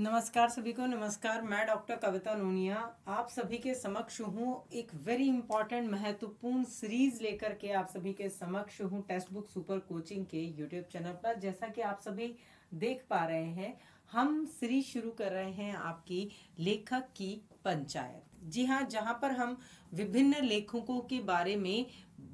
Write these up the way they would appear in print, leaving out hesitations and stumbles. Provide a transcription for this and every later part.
नमस्कार सभी को। नमस्कार, मैं डॉक्टर कविता नूनिया आप सभी के समक्ष हूँ। एक वेरी इंपॉर्टेंट महत्वपूर्ण सीरीज लेकर के आप सभी के समक्ष हूँ टेक्स्ट बुक सुपर कोचिंग के यूट्यूब चैनल पर। जैसा कि आप सभी देख पा रहे हैं, हम सीरीज शुरू कर रहे हैं आपकी लेखक की पंचायत। जी हाँ, जहाँ पर हम विभिन्न लेखकों के बारे में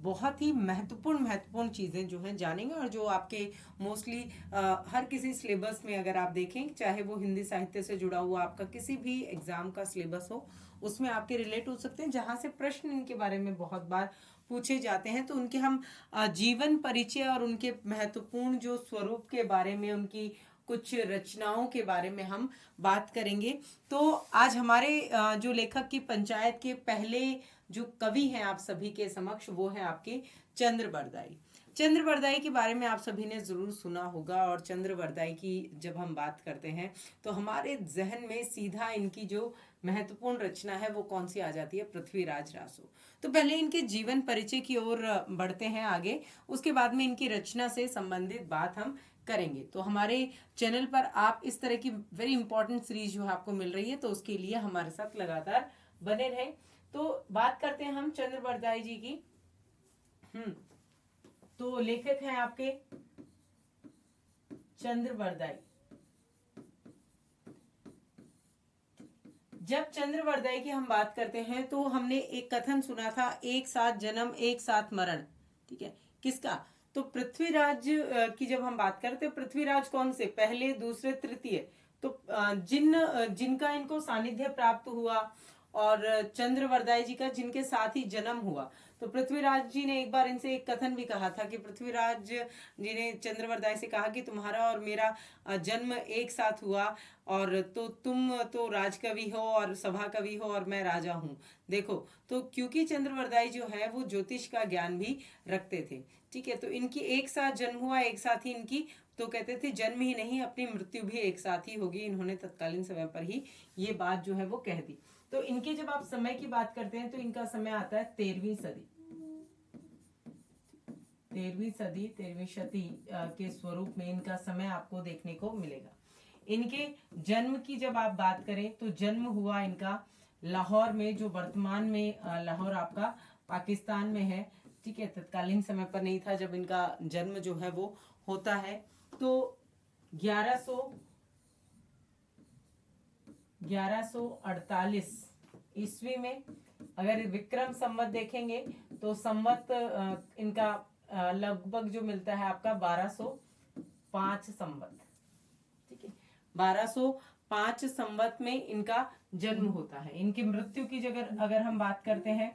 बहुत ही महत्वपूर्ण चीज़ें जो हैं जानेंगे, और जो आपके मोस्टली हर किसी सिलेबस में अगर आप देखें, चाहे वो हिंदी साहित्य से जुड़ा हुआ आपका किसी भी एग्जाम का सिलेबस हो, उसमें आपके रिलेट हो सकते हैं, जहाँ से प्रश्न इनके बारे में बहुत बार पूछे जाते हैं। तो उनके हम जीवन परिचय और उनके महत्वपूर्ण जो स्वरूप के बारे में, उनकी कुछ रचनाओं के बारे में हम बात करेंगे। तो आज हमारे जो लेखक की पंचायत के पहले जो कवि हैं आप सभी के समक्ष, वो है आपके चंद्र बरदाई। चंद्र बरदाई के बारे में आप सभी ने जरूर सुना होगा। और चंद्र बरदाई की जब हम बात करते हैं तो हमारे जहन में सीधा इनकी जो महत्वपूर्ण रचना है वो कौन सी आ जाती है? पृथ्वीराज रासो। तो पहले इनके जीवन परिचय की ओर बढ़ते हैं आगे, उसके बाद में इनकी रचना से संबंधित बात हम करेंगे। तो हमारे चैनल पर आप इस तरह की वेरी इंपॉर्टेंट सीरीज जो आपको मिल रही है, तो उसके लिए हमारे साथ लगातार बने रहें। तो बात करते हैं हम चंद्र बरदाई जी की। तो लेखक हैं आपके चंद्र बरदाई। जब चंद्र बरदाई की हम बात करते हैं तो हमने एक कथन सुना था, एक साथ जन्म एक साथ मरण। ठीक है, किसका? तो पृथ्वीराज की जब हम बात करते हैं, पृथ्वीराज कौन से? पहले, दूसरे, तृतीय। तो जिनका इनको सानिध्य प्राप्त हुआ, और चंद्र बरदाई जी का जिनके साथ ही जन्म हुआ। तो पृथ्वीराज जी ने एक बार इनसे एक कथन भी कहा था कि पृथ्वीराज जी ने चंद्र बरदाई से कहा कि तुम्हारा और मेरा जन्म एक साथ हुआ, और तो तुम तो राजकवि हो और सभा कवि हो और मैं राजा हूँ। देखो, तो क्योंकि चंद्र बरदाई जो है वो ज्योतिष का ज्ञान भी रखते थे। ठीक है, तो इनकी एक साथ जन्म हुआ, एक साथ ही इनकी, तो कहते थे जन्म ही नहीं अपनी मृत्यु भी एक साथ ही होगी। इन्होंने तत्कालीन समय पर ही ये बात जो है वो कह दी। तो इनके जब आप समय की बात करते हैं तो इनका समय आता है 13वीं सदी। 13वीं सदी, 13वीं शती के स्वरूप में इनका समय आपको देखने को मिलेगा। इनके जन्म की जब आप बात करें तो जन्म हुआ इनका लाहौर में, जो वर्तमान में लाहौर आपका पाकिस्तान में है। ठीक है, तत्कालीन समय पर नहीं था जब इनका जन्म जो है वो होता है। तो 1148 ईस्वी में, अगर विक्रम संवत देखेंगे तो संवत इनका लगभग जो मिलता है आपका 1205 संवत। ठीक है, 1205 संवत में इनका जन्म होता है। इनकी मृत्यु की जगह अगर हम बात करते हैं,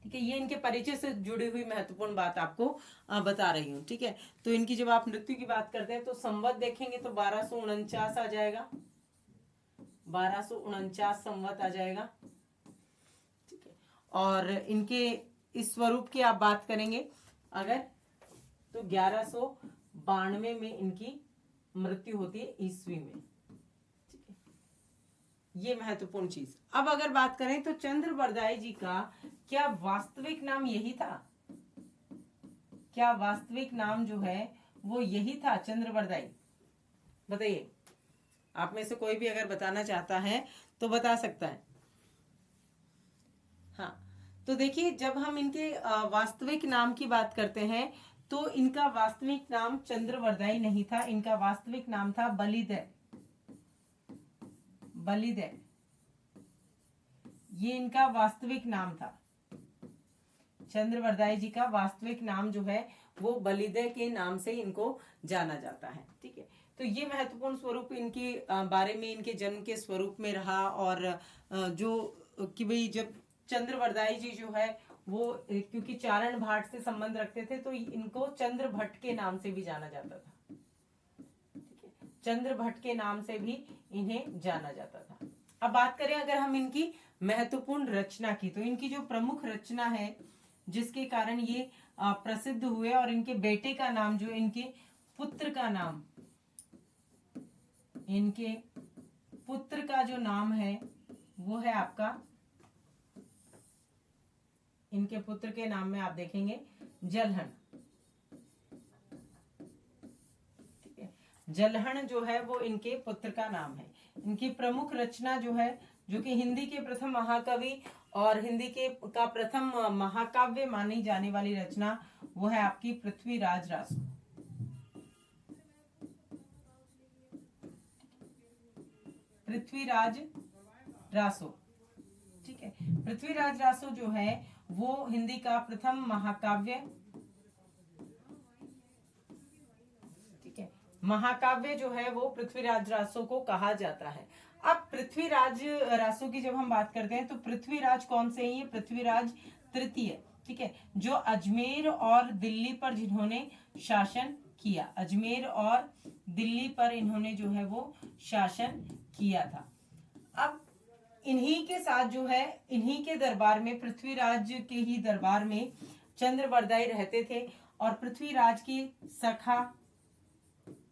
ठीक है, ये इनके परिचय से जुड़ी हुई महत्वपूर्ण बात आपको बता रही हूँ। ठीक है, तो इनकी जब आप मृत्यु की बात करते हैं तो संवत देखेंगे तो 1249 आ जाएगा, 1249 संवत आ जाएगा। ठीक है, और इनके इस स्वरूप की आप बात करेंगे अगर, तो 1192 में इनकी मृत्यु होती है ईस्वी में। ठीक है, ये महत्वपूर्ण चीज। अब अगर बात करें तो चंद्र बरदाई जी का क्या वास्तविक नाम यही था? क्या वास्तविक नाम जो है वो यही था, चंद्र बरदाई? बताइए, आप में से कोई भी अगर बताना चाहता है तो बता सकता है। हाँ, तो देखिए, जब हम इनके वास्तविक नाम की बात करते हैं तो इनका वास्तविक नाम चंद्र बरदाई नहीं था। इनका वास्तविक नाम था बलिदय। बलिदय, ये इनका वास्तविक नाम था। चंद्र बरदाई जी का वास्तविक नाम जो है वो बलिदय के नाम से इनको जाना जाता है। ठीक है, तो ये महत्वपूर्ण स्वरूप इनके बारे में, इनके जन्म के स्वरूप में रहा। और जो कि भाई, जब चंद्र बरदाई जी जो है वो क्योंकि चारण भाट से संबंध रखते थे तो इनको चंद्र भट्ट के नाम से भी जाना जाता था। ठीक है, चंद्र भट्ट के नाम से भी इन्हें जाना जाता था। अब बात करें अगर हम इनकी महत्वपूर्ण रचना की, तो इनकी जो प्रमुख रचना है जिसके कारण ये प्रसिद्ध हुए, और इनके बेटे का नाम, जो इनके पुत्र का नाम, इनके पुत्र का जो नाम है वो है आपका, इनके पुत्र के नाम में आप देखेंगे जलहन। ठीक है, जलहण जो है वो इनके पुत्र का नाम है। इनकी प्रमुख रचना जो है, जो कि हिंदी के प्रथम महाकवि और हिंदी के का प्रथम महाकाव्य मानी जाने वाली रचना, वो है आपकी पृथ्वीराज रासो। पृथ्वीराज रासो, ठीक है। पृथ्वीराज रासो जो है वो हिंदी का प्रथम महाकाव्य, ठीक है, महाकाव्य जो है वो पृथ्वीराज रासो को कहा जाता है। अब पृथ्वीराज रासो की जब हम बात करते हैं तो पृथ्वीराज कौन से हैं? ये पृथ्वीराज तृतीय, ठीक है, जो अजमेर और दिल्ली पर जिन्होंने शासन किया, अजमेर और दिल्ली पर इन्होंने जो है वो शासन किया था। अब इन्हीं के साथ जो है, इन्हीं के दरबार में, पृथ्वीराज के ही दरबार में चंद्रवरदाई रहते थे और पृथ्वीराज की सखा,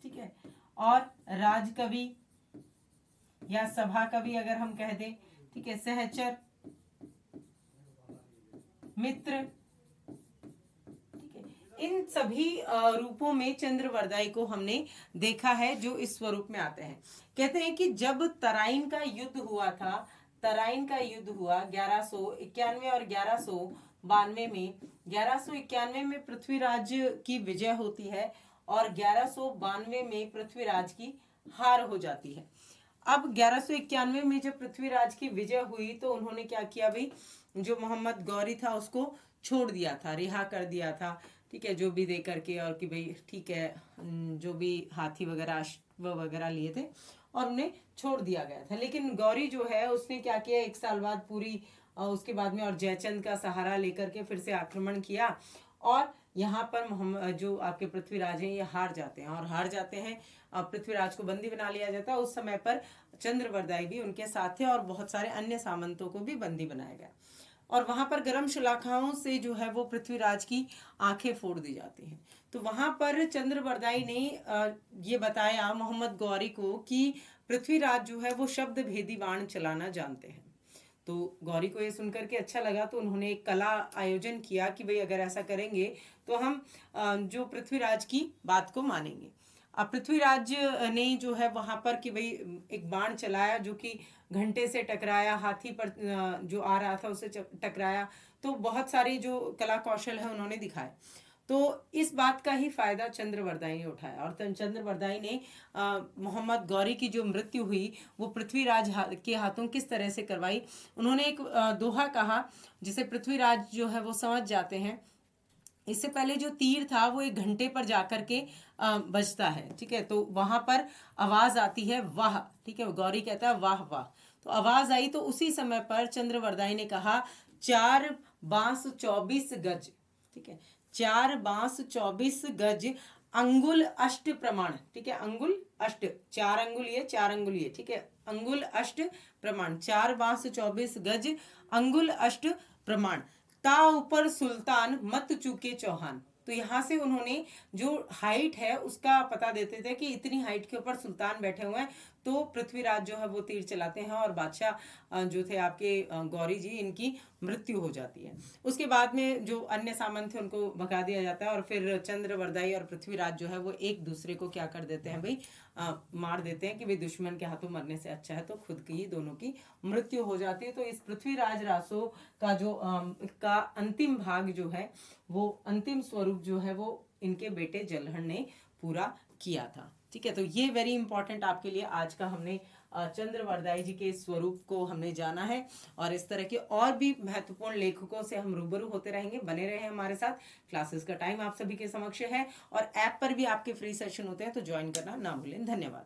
ठीक है, और राजकवि या सभा कवि अगर हम कह दें, ठीक है, सहचर, मित्र, ठीक है, इन सभी रूपों में चंद्रवरदाई को हमने देखा है जो इस स्वरूप में आते हैं। कहते हैं कि जब तराइन का युद्ध हुआ था, तराइन का युद्ध हुआ 1191 और 1192 में, 1191 में पृथ्वीराज की विजय होती है और 1192 में पृथ्वीराज की हार हो जाती है। अब 1191 में जब पृथ्वीराज की विजय हुई तो उन्होंने क्या किया भाई, जो मोहम्मद गौरी था उसको छोड़ दिया था, रिहा कर दिया था, ठीक है, जो भी दे करके, और कि भाई ठीक है, जो भी हाथी वगैरह अश्व वगैरह लिए थे और उन्हें छोड़ दिया गया था। लेकिन गौरी जो है उसने क्या किया, 1 साल बाद पूरी उसके बाद में और जयचंद का सहारा लेकर के फिर से आक्रमण किया और यहाँ पर मोहम्मद जो आपके पृथ्वीराज हैं ये हार जाते हैं और हार जाते हैं, पृथ्वीराज को बंदी बना लिया जाता है। उस समय पर चंद्रवरदाई भी उनके साथ थे और बहुत सारे अन्य सामंतों को भी बंदी बनाया गया और वहां पर गर्म शलाखाओं से जो है वो पृथ्वीराज की आंखें फोड़ दी जाती हैं। तो वहां पर चंद्रवरदाई ने ये बताया मोहम्मद गौरी को कि पृथ्वीराज जो है वो शब्द भेदी बाण चलाना जानते हैं। तो गौरी को ये सुनकर के अच्छा लगा तो उन्होंने एक कला आयोजन किया कि भाई अगर ऐसा करेंगे तो हम जो पृथ्वीराज की बात को मानेंगे। अब पृथ्वीराज ने जो है वहां पर कि भाई एक बाण चलाया जो कि घंटे से टकराया, हाथी पर जो आ रहा था उसे टकराया, तो बहुत सारी जो कला कौशल है उन्होंने दिखाए। तो इस बात का ही फायदा चंद्रवरदाई ने उठाया और चंद्रवरदाई ने मोहम्मद गौरी की जो मृत्यु हुई वो पृथ्वीराज के हाथों किस तरह से करवाई। उन्होंने एक दोहा कहा जिसे पृथ्वीराज जो है वो समझ जाते हैं। इससे पहले जो तीर था वो 1 घंटे पर जाकर के बजता है, ठीक है, तो वहां पर आवाज आती है वाह, ठीक है, गौरी कहता है वाह वाह, तो आवाज आई तो उसी समय पर चंद्रवरदाई ने कहा 4 बांस 24 गज, ठीक है, 4 बांस 24 गज अंगुल अष्ट प्रमाण, ठीक है, अंगुल अष्ट, 4 अंगुल ये 4 अंगुल ये, ठीक है, अंगुल अष्ट प्रमाण, 4 बांस 24 गज अंगुल अष्ट प्रमाण, ता ऊपर सुल्तान मत चूके चौहान। तो यहाँ से उन्होंने जो हाइट है उसका पता देते थे कि इतनी हाइट के ऊपर सुल्तान बैठे हुए हैं, तो पृथ्वीराज जो है वो तीर चलाते हैं और बादशाह जो थे आपके गौरी जी, इनकी मृत्यु हो जाती है। उसके बाद में जो अन्य सामंत थे उनको भगा दिया जाता है और फिर चंद्रवरदाई और पृथ्वीराज जो है वो एक दूसरे को क्या कर देते हैं भाई, मार देते हैं कि भाई दुश्मन के हाथों मरने से अच्छा है तो खुद की ही दोनों की मृत्यु हो जाती है। तो इस पृथ्वीराज रासो का जो का अंतिम भाग जो है वो अंतिम स्वरूप जो है वो इनके बेटे जलहण ने पूरा किया था, ठीक है। तो ये वेरी इंपॉर्टेंट आपके लिए आज का हमने चंद्रवरदाई जी के स्वरूप को हमने जाना है और इस तरह के और भी महत्वपूर्ण लेखकों से हम रूबरू होते रहेंगे। बने रहे हमारे साथ। क्लासेस का टाइम आप सभी के समक्ष है और ऐप पर भी आपके फ्री सेशन होते हैं तो ज्वाइन करना ना भूलें। धन्यवाद।